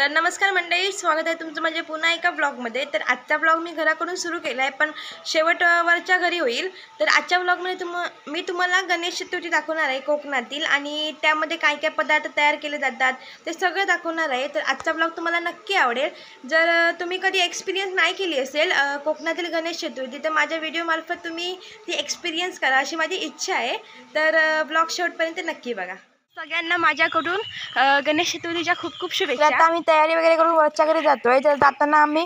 तर नमस्कार मंडळी, स्वागत आहे तुमचं माझ्या पुन्हा एका ब्लॉगमध्ये। तर आजचा ब्लॉग मी घराकडून सुरू केला आहे, पण शेवटवरच्या घरी होईल। तर आजच्या ब्लॉगमध्ये मी तुम्हाला गणेश चतुर्थी दाखवणार आहे कोकणातील, आणि त्यामध्ये काय काय पदार्थ तयार केले जातात ते सगळं दाखवणार आहे। तर आजचा ब्लॉग तुम्हाला नक्की आवडेल। जर तुम्ही कधी एक्सपिरियन्स नाही केली असेल कोकणातील गणेश चतुर्थी, तर माझ्या व्हिडिओमार्फत तुम्ही ती एक्सपिरियन्स करा अशी माझी इच्छा आहे। तर ब्लॉग शेवटपर्यंत नक्की बघा। सगळ्यांना माझ्याकडून गणेश चतुर्थीच्या खूप खूप शुभेच्छा। आता आम्ही तयारी वगैरे करून वरच्या घरी जातोय। तर जाताना आम्ही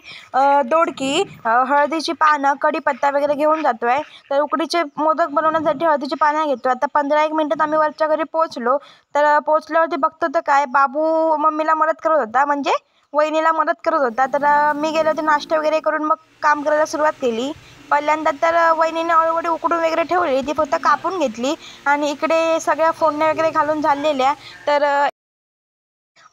दोडकी, हळदीची पानं, कढीपत्ता वगैरे घेऊन जातोय। तर उकडीचे मोदक बनवण्यासाठी हळदीची पानं घेतो। आता 15-1 मिनिटात आम्ही वरच्या घरी पोहोचलो। तर पोहोचल्यावरती बघतो तर काय, बाबू मम्मीला मदत करत होता, म्हणजे वहिनीला मदत करत होता। तर मी गेले होते नाश्ता वगैरे करून मग काम करायला सुरुवात केली। पहिल्यांदा तर वहिनीने अळूवडी उकडून वगैरे ठेवली, ती फक्त कापून घेतली आणि इकडे सगळ्या फोडण्या वगैरे घालून झालेल्या। तर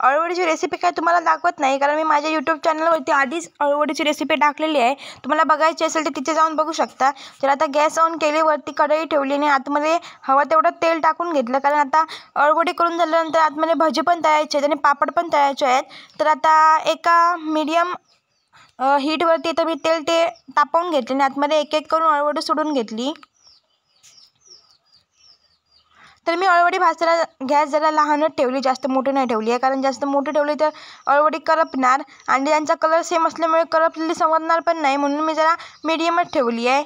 अळूवडीची रेसिपी काय तुम्हाला दाखवत नाही, कारण मी माझ्या यूट्यूब चॅनलवरती आधीच अळूवडीची रेसिपी टाकलेली आहे। तुम्हाला बघायची असेल तर तिथे जाऊन बघू शकता। तर आता गॅस ऑन केली, वरती कढई ठेवली आणि आतमध्ये हवं तेवढं तेल टाकून घेतलं, कारण आता अळूवडी करून झाल्यानंतर आतमध्ये भजी पण तळायची आहेत आणि पापड पण तळायचे आहेत। तर आता एका मीडियम हीटवरती तर मी तेल तापवून घेतले आणि आतमध्ये एक एक करून अळूवडी सोडून घेतली। तर मी अळूवडी भाजायला गॅस जरा लहानच ठेवली, जास्त मोठी नाही ठेवली आहे, कारण जास्त मोठी ठेवली तर अळूवडी करपणार आणि त्यांचा कलर सेम असल्यामुळे करपलेली समजणार पण नाही, म्हणून मी जरा मीडियमच ठेवली आहे।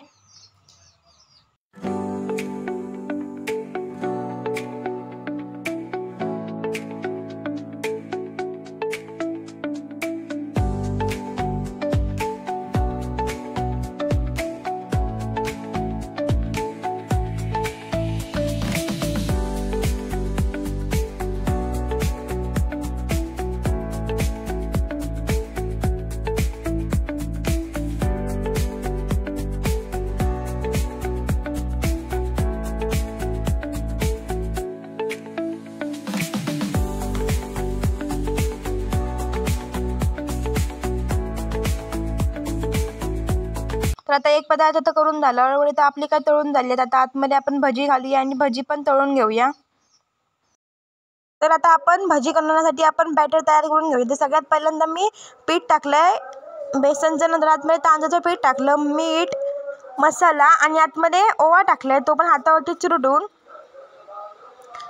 तर आता एक पदार्थ तर करून झाला, अळूवडी तर आपली काय तळून झाली आहेत। आता आतमध्ये आपण भजी घालूया आणि भजी पण तळून घेऊया। तर आता आपण भजी करण्यासाठी आपण बॅटर तयार करून घेऊया। तर सगळ्यात पहिल्यांदा मी पीठ टाकलंय बेसनचं, नंतर आतमध्ये तांदळाचं पीठ टाकलं, मीठ, मसाला आणि आतमध्ये ओवा टाकलाय, तो पण हातावरती चुरडून,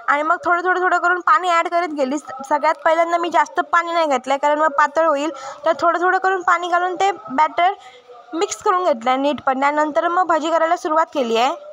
आणि मग थोडं करून पाणी ॲड करत गेली। सगळ्यात पहिल्यांदा मी जास्त पाणी नाही घातलं आहे, कारण मग पातळ होईल। तर थोडं करून पाणी घालून ते बॅटर मिक्स करून घेतलं आहे नीटपणे, आणि नंतर मग भजी करायला सुरुवात केली आहे।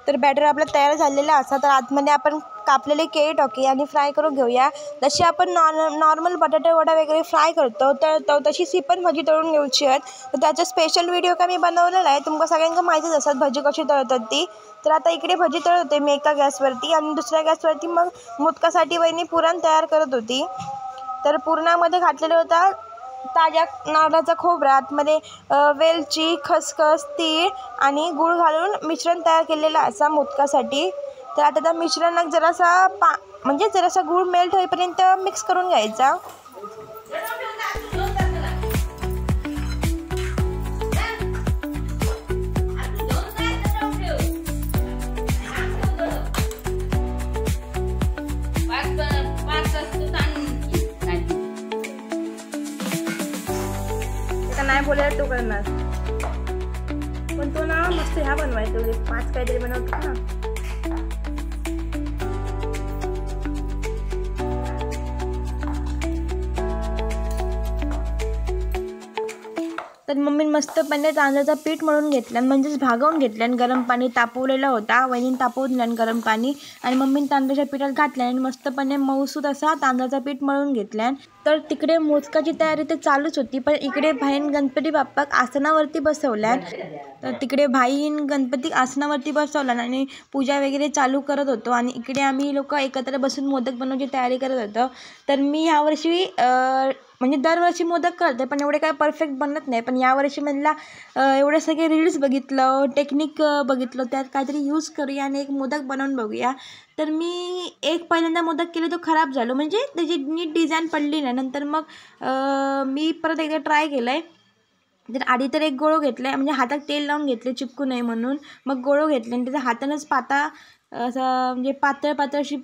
तर बॅटर आपलं तयार झालेलं असा, तर आतमध्ये आपण कापलेले केळी टाकूया आणि फ्राय करून घेऊया। जशी आपण नॉर्मल बटाटे वडा वगैरे फ्राय करतो, तर तशीच ही पण भजी तळून घ्यायची आहेत। तर त्याचा स्पेशल व्हिडिओ का मी बनवलेला आहे, तुमका सगळ्यांना माहितीच असतात भजी कशी तळतात ती। तर आता इकडे भजी तळत होते मी एका गॅसवरती, आणि दुसऱ्या गॅसवरती मग मोदकासाठी वहिनी पुरण तयार करत होती। तर पुरणामध्ये घातलेलं होता ताज्या नारळाचा खोबरा, आतमध्ये वेलची, खसखस, तीळ आणि गूळ घालून मिश्रण तयार केलेलं असा मोदकासाठी। तर आता त्या मिश्रणात जरासा गूळ मेल्ट होईपर्यंत मिक्स करून घ्यायचा। नाही बोलायला तो करणार, पण तो ना मस्त ह्या बनवायचं, 5 काहीतरी बनवतो ना। तर तर मम्मीने मस्तपणे तांदळाचं पीठ मळून घेतलं, म्हणजेच भागवून घेतलं आणि गरम पाणी तापवलेलं होता. वहिनीने तापवून दिलं गरम पाणी आणि मम्मीने तांदळाच्या पिठात घातलं आणि मस्तपणे मऊसूत असा तांदळाचं पीठ मळून घेतलं. तर तिकडे मोदकाची तयारी तर चालूच होती, पण इकडे भाईन गणपती बाप्पाक आसनावरती बसवल्यान. तर तिकडे भाईन गणपती आसनावरती बसवला आणि पूजा वगैरे चालू करत होतो आणि इकडे आम्ही लोक एकत्र बसून मोदक बनवण्याची तयारी करत होतो. तर मी यावर्षी म्हणजे दरवर्षी मोदक करते, पण एवढे काय परफेक्ट बनत नाही. पण यावर्षी म्हणला एवढे सगळे रील्स बघितलं, टेक्निक बघितलं, त्यात काहीतरी यूज करूया आणि एक मोदक बनवून बघूया. तर मी एक पहिल्यांदा मोदक केले, तो खराब झालो, म्हणजे त्याची नीट डिझाईन पडली नाही. नंतर मग मी परत एकदा ट्राय केलं आहे. तर आधी तर एक गोळो घेतला आहे, म्हणजे हातात तेल लावून घेतले चिपकू नये म्हणून. मग गोळो घेतले आणि त्याच्या हातानंच असं म्हणजे पातळ पातळ अशी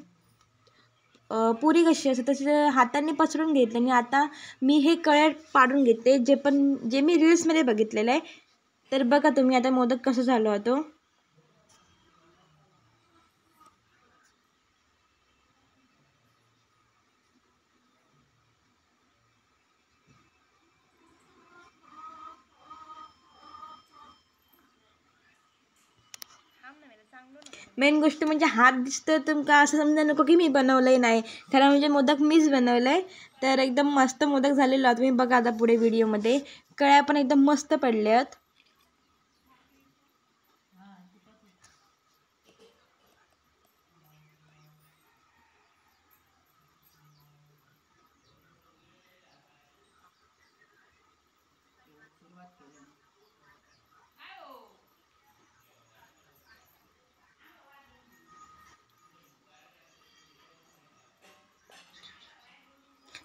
पुरी कशी असते तशी हाताने पसरून घेतली. आणि आता मी हे कळ्या पाडून घेते, जे मी रील्समध्ये बघितलेलं आहे. तर बघा तुम्ही आता मोदक कसं झालं होतं. मेन गोष्ट म्हणजे हात दिसतं तुमका असं समजा नको की मी बनवलंय नाही, खरं म्हणजे मोदक मीच बनवलंय. तर एकदम मस्त मोदक झालेला तुम्ही बघा आता पुढे व्हिडिओमध्ये. कळ्या पण एकदम मस्त पडल्यात.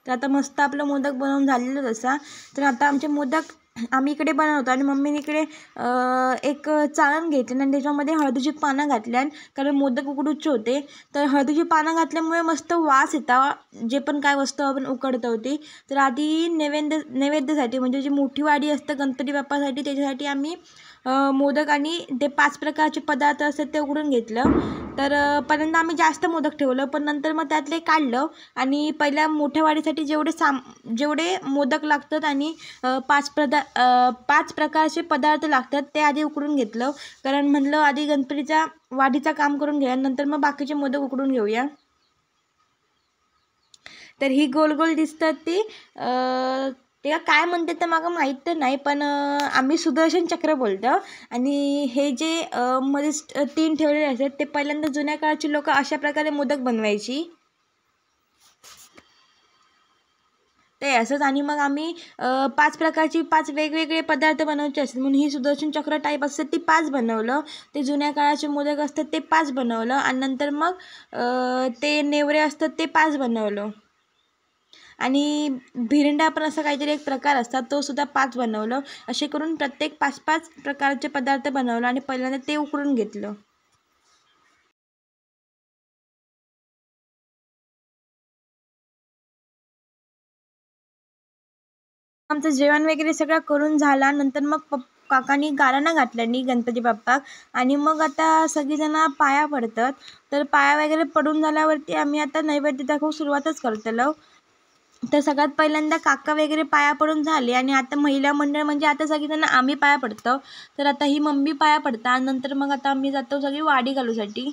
तर आता मस्त आपलं मोदक बनवून झालेलं असा. तर आता आमचे मोदक आम्ही इकडे बनवतो आणि मम्मीने इकडे एक चाळण घेतली आणि त्याच्यामध्ये हळदीची पानं घातल्या, कारण मोदक उकडूचे होते. तर हळदीची पानं घातल्यामुळे मस्त वास येता, जे पण काय वस्तू आपण उकडतो होती. तर आधी नैवेद्यासाठी म्हणजे जी मोठी वाडी असतं गणपती बाप्पासाठी, त्याच्यासाठी आम्ही मोदक आणि ते 5 प्रकारचे पदार्थ असतात ते उकडून घेतलं. तर पहिल्यांदा आम्ही जास्त मोदक ठेवलं, पण नंतर मग त्यातले काढलं आणि पहिल्या मोठ्या वाढीसाठी जेवढे मोदक लागतात आणि 5 प्रकारचे पदार्थ लागतात ते आधी उकडून घेतलं. कारण म्हणलं आधी गणपतीचा वाढीचा काम करून घेऊया, नंतर मग बाकीचे मोदक उकडून घेऊया. तर ही गोल गोल दिसतात ती ते काय म्हणतात तर मला माहीत तर नाही, पण आम्ही सुदर्शन चक्र बोलतो. आणि हे जे मध्ये 3 ठेवलेले असतात ते पहिल्यांदा जुन्या काळाची लोक अशा प्रकारे मोदक बनवायची. ते असंच. आणि मग आम्ही 5 वेगवेगळे पदार्थ बनवायचे असतात म्हणून ही सुदर्शन चक्र टाईप असतात ती 5 बनवलं. ते जुन्या काळाचे मोदक असतात ते 5 बनवलं आणि नंतर मग ते नेवरे असतात ते 5 बनवलं. आणि भिरंडा पण असा काहीतरी एक प्रकार असतात तो सुद्धा 5 बनवलं. असे करून प्रत्येक 5 प्रकारचे पदार्थ बनवलं आणि पहिल्यांदा ते उकडून घेतलं. आमचं जेवण वगैरे सगळं करून झाला नंतर मग काकांनी गाराणा घातल्यानी गणपती बाप्पाक. आणि मग आता सगळीजणं पाया पडतात. तर पाया वगैरे पडून झाल्यावरती आम्ही आता नैवेद्य दाखवू सुरुवातच करतलो. तर सगळ्यात पहिल्यांदा काका वगैरे पाया पडून झाले आणि आता महिला मंडळ म्हणजे आता सगळीजण आम्ही पाया पडतो. तर आता ही मम्मी पाया पडतात आणि नंतर मग आता आम्ही जातो सगळी वाडी घालूसाठी.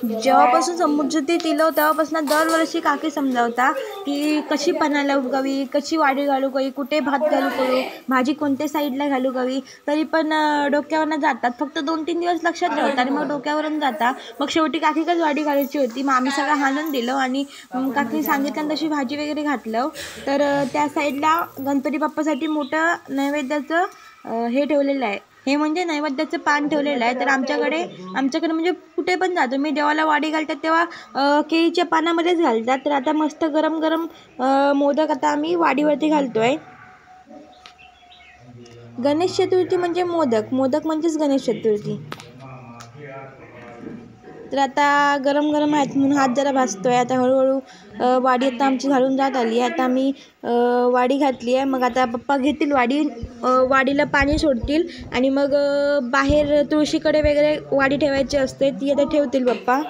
जेव्हापासून समृद्धी दिलं तेव्हापासून दरवर्षी काकी समजावता की कशी पणाला उगवी, कशी वाडी घालू गवी, कुठे भात घालू करू, भाजी कोणत्या साईडला घालू गवी. तरी पण डोक्यावरनं जातात, फक्त 2-3 दिवस लक्षात ठेवतात आणि मग डोक्यावरून जाता. मग शेवटी काकीकच वाडी घालायची होती, मग आम्ही सगळं हाणून दिलं आणि काकीने सांगितलं तशी भाजी वगैरे घातलं. तर त्या साईडला गणपती बाप्पासाठी मोठं नैवेद्याचं हे ठेवलेलं आहे. हे म्हणजे नैवेद्याचं पान ठेवलेलं आहे. तर आमच्याकडे म्हणजे कुठे पण जातो मी देवाला वाडी घालतात तेव्हा केळीच्या पानामध्येच घालतात. तर आता मस्त गरम गरम मोदक आता आम्ही वाडीवरती घालतोय. गणेश चतुर्थी म्हणजे मोदक म्हणजेच गणेश चतुर्थी. तर आता गरम गरम आहेत म्हणून हात जरा भाजतोय. आता हळूहळू वाडी आता आमची घालून जात आली आहे. आता आम्ही वाडी घातली आहे. मग आता पप्पा घेतील वाडीला पाणी सोडतील आणि मग बाहेर तुळशीकडे वगैरे वाडी ठेवायची असते ती आता ठेवतील पप्पा.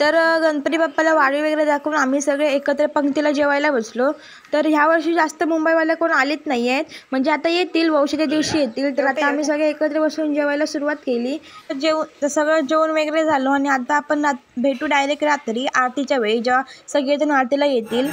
तर गणपती बाप्पाला वाढी वगैरे दाखवून आम्ही सगळे एकत्र पंक्तीला जेवायला बसलो. तर ह्या वर्षी जास्त मुंबईवाले कोण आलेत नाही आहेत, म्हणजे आता येतील, वौशीच्या दिवशी येतील. तर आता आम्ही सगळे एकत्र बसून जेवायला सुरुवात केली. तर सगळं जेवण वगैरे झालं आणि आता आपण भेटू डायरेक्ट रात्री आरतीच्या वेळी, जेव्हा सगळेजण आरतीला येतील.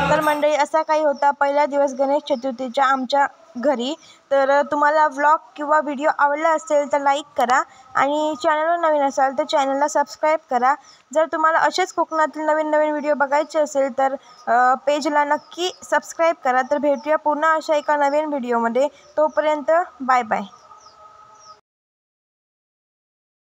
तर मंडळी, असा काही होता पहिला दिवस गणेश चतुर्थीच्या आमच्या घरी. तर तुम्हाला व्लॉग किंवा व्हिडिओ आवडला असेल तर लाईक करा आणि चॅनलवर नवीन असाल तर चॅनलला सबस्क्राईब करा. जर तुम्हाला असेच कोकणातील नवीन नवीन व्हिडिओ बघायचे असेल तर पेजला नक्की सबस्क्राईब करा. तर भेटूया पुन्हा अशा एका नवीन व्हिडिओमध्ये. तोपर्यंत बाय बाय.